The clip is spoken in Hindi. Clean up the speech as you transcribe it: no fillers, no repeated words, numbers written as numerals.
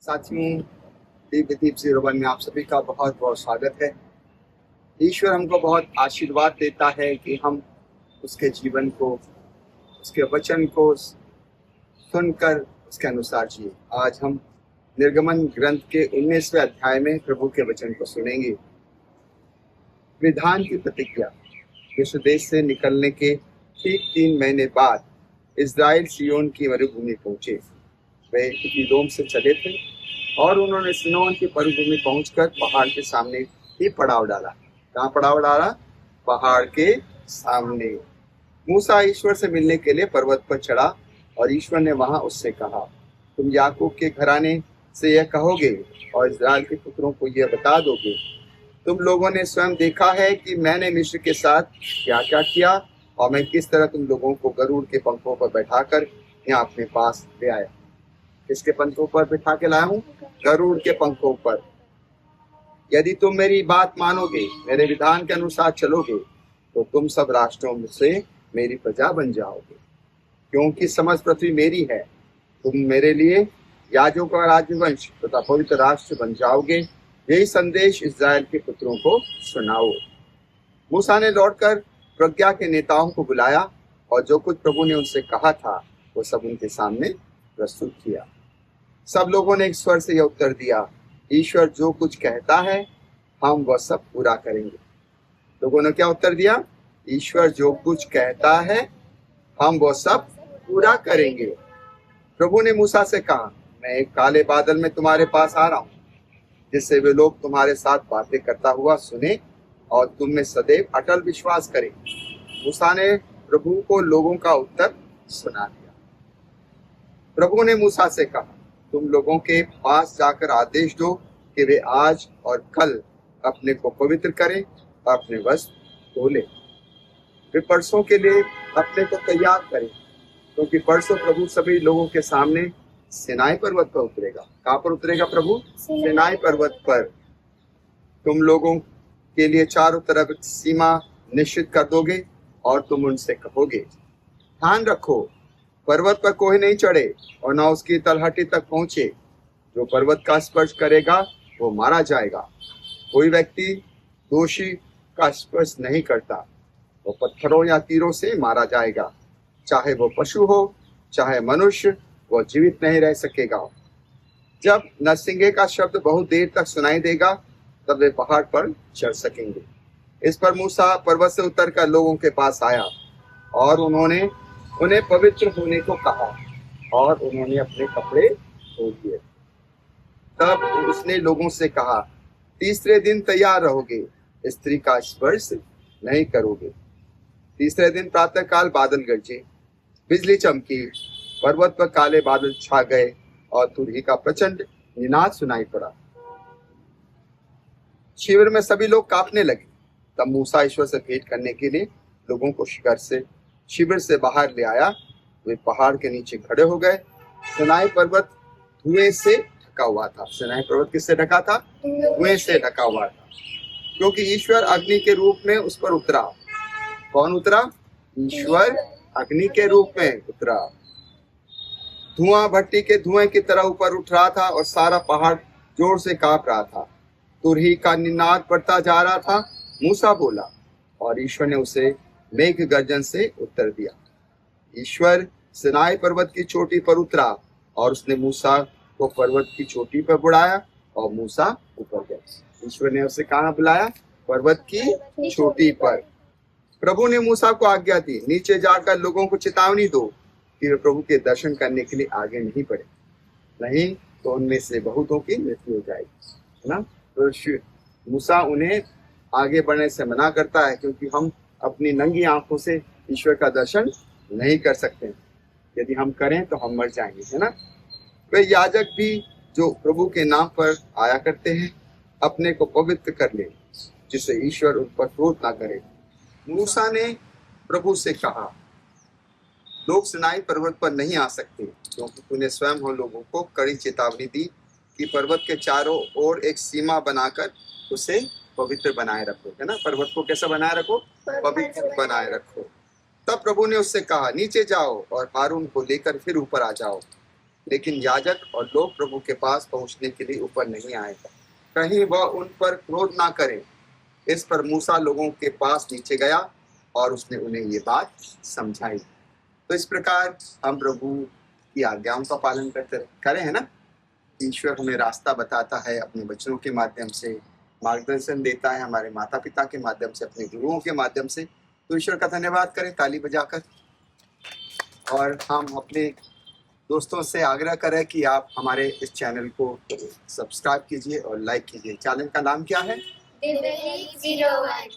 साथियों, दीप 01 में आप सभी का बहुत बहुत स्वागत है। ईश्वर हमको बहुत आशीर्वाद देता है कि हम उसके जीवन को, उसके वचन को सुनकर उसके अनुसार जिए। आज हम निर्गमन ग्रंथ के 19वें अध्याय में प्रभु के वचन को सुनेंगे। विधान की प्रतिज्ञा। मिस्र देश से निकलने के ठीक 3 महीने बाद इज़राइल सिय्योन की मरुभूमि पहुंचे। वे इदोम से चले थे और उन्होंने सिनोन की मरुभूमि पहुंचकर पहाड़ के सामने ही पड़ाव डाला। कहाँ पड़ाव डाला? पहाड़ के सामने। मूसा ईश्वर से मिलने के लिए पर्वत पर चढ़ा और ईश्वर ने वहां उससे कहा, तुम याकूब के घराने से यह कहोगे और इज़राइल के पुत्रों को यह बता दोगे, तुम लोगों ने स्वयं देखा है कि मैंने मिस्र के साथ क्या क्या किया और मैं किस तरह तुम लोगों को गरुड़ के पंखों पर बैठाकर यहाँ अपने पास ले आया। किसके पंखों पर बिठा के लाया हूँ? गरुड़ के पंखों पर। यदि तुम मेरी बात मानोगे, मेरे विधान के अनुसार चलोगे, तो तुम सब राष्ट्रों में से मेरी प्रजा बन जाओगे, क्योंकि समस्त पृथ्वी मेरी है। तुम मेरे लिए याजकों का राजवंश तथा पवित्र राष्ट्र बन जाओगे। यही संदेश इस्राएल के पुत्रों को सुनाओ। मूसा ने लौटकर प्रज्ञा के नेताओं को बुलाया और जो कुछ प्रभु ने उनसे कहा था वो सब उनके सामने प्रस्तुत किया। सब लोगों ने एक स्वर से यह उत्तर दिया, ईश्वर जो कुछ कहता है हम वह सब पूरा करेंगे। लोगों ने क्या उत्तर दिया? ईश्वर जो कुछ कहता है हम वह सब पूरा करेंगे। प्रभु ने मूसा से कहा, मैं एक काले बादल में तुम्हारे पास आ रहा हूँ, जिससे वे लोग तुम्हारे साथ बातें करता हुआ सुने और तुम में सदैव अटल विश्वास करें। मूसा ने प्रभु को लोगों का उत्तर सुना दिया। प्रभु ने मूसा से कहा, तुम लोगों के पास जाकर आदेश दो कि वे आज और कल अपने को पवित्र करें और अपने वस्त्र धो लें। वे परसों के लिए अपने को तैयार करें, क्योंकि परसों प्रभु सभी लोगों के सामने सिनाई पर्वत पर उतरेगा। कहाँ पर उतरेगा प्रभु? सिनाई पर्वत पर। तुम लोगों के लिए चारों तरफ सीमा निश्चित कर दोगे और तुम उनसे कहोगे, ध्यान रखो, पर्वत पर कोई नहीं चढ़े और न उसकी तलहटी तक पहुंचे। जो पर्वत का स्पर्श करेगा वो मारा जाएगा। कोई व्यक्ति दोषी का स्पर्श नहीं करता, वो पत्थरों या तीरों से मारा जाएगा। चाहे वो पशु हो चाहे मनुष्य, वो जीवित नहीं रह सकेगा। जब नरसिंगे का शब्द बहुत देर तक सुनाई देगा तब वे पहाड़ पर चढ़ सकेंगे। इस पर मूसा पर्वत से उतरकर लोगों के पास आया और उन्होंने उन्हें पवित्र होने को कहा और उन्होंने अपने कपड़े धो दिए। तब उसने लोगों से कहा, तीसरे दिन तैयार रहोगे, स्त्री का स्पर्श नहीं करोगे। तीसरे दिन प्रातःकाल बादल गरजे, बिजली चमकी, पर्वत पर काले बादल छा गए और तुरही का प्रचंड निनाद सुनाई पड़ा। शिविर में सभी लोग कांपने लगे। तब मूसा ईश्वर से भेंट करने के लिए लोगों को शिविर से बाहर ले आया। वे पहाड़ के नीचे खड़े हो गए। सिनाई पर्वत धुएं से ढका हुआ था। सिनाई पर्वत किससे ढका था? धुएं से ढका हुआ था, क्योंकि ईश्वर अग्नि के रूप में उस पर उतरा। कौन उतरा? ईश्वर अग्नि के रूप में उतरा। धुआं भट्टी के धुएं की तरह ऊपर उठ रहा था और सारा पहाड़ जोर से कांप रहा था। तुरही का निनाद बढ़ता जा रहा था। मूसा बोला और ईश्वर ने उसे मेघ गर्जन से उत्तर दिया। ईश्वर सिनाई पर्वत की चोटी पर उतरा और उसने मूसा को पर्वत की चोटी पर बुलाया और मूसा ऊपर गया। ईश्वर ने उसे कहाँ बुलाया? पर्वत की चोटी पर। प्रभु ने मूसा को आज्ञा दी, नीचे जाकर लोगों को चेतावनी दो कि वे प्रभु के दर्शन करने के लिए आगे नहीं बढ़े, नहीं तो उनमें से बहुतों की मृत्यु हो जाएगी, है ना। तो मूसा उन्हें आगे बढ़ने से मना करता है, क्योंकि हम अपनी नंगी आंखों से ईश्वर का दर्शन नहीं कर सकते। यदि हम करें तो हम मर जाएंगे, है ना। वे याजक भी जो प्रभु के नाम पर आया करते हैं अपने को पवित्र कर ले, जिससे ईश्वर उन पर क्रोध ना करे। मूसा ने प्रभु से कहा, लोग सिनाई पर्वत पर नहीं आ सकते, क्योंकि तूने स्वयं हम लोगों को कड़ी चेतावनी दी कि पर्वत के चारों ओर एक सीमा बनाकर उसे पवित्र बनाए रखो, है ना। पर्वत को कैसा बनाए रखो? पवित्र बनाए रखो। तब प्रभु ने उससे कहा, नीचे जाओ और हारून को लेकर फिर ऊपर आ जाओ। लेकिन याजक और लोग प्रभु के पास पहुंचने के लिए ऊपर नहीं आए, कहीं वह उन पर क्रोध ना करे। इस पर मूसा लोगों के पास नीचे गया और उसने उन्हें ये बात समझाई। तो इस प्रकार हम प्रभु की आज्ञाओं का पालन करते करें, है ना। ईश्वर हमें रास्ता बताता है अपने बच्चों के माध्यम से, मार्गदर्शन देता है हमारे माता पिता के माध्यम से, अपने गुरुओं के माध्यम से। तो ईश्वर का धन्यवाद करें ताली बजाकर। और हम अपने दोस्तों से आग्रह करें कि आप हमारे इस चैनल को सब्सक्राइब कीजिए और लाइक कीजिए। चैनल का नाम क्या है? दिव्यदीप 01।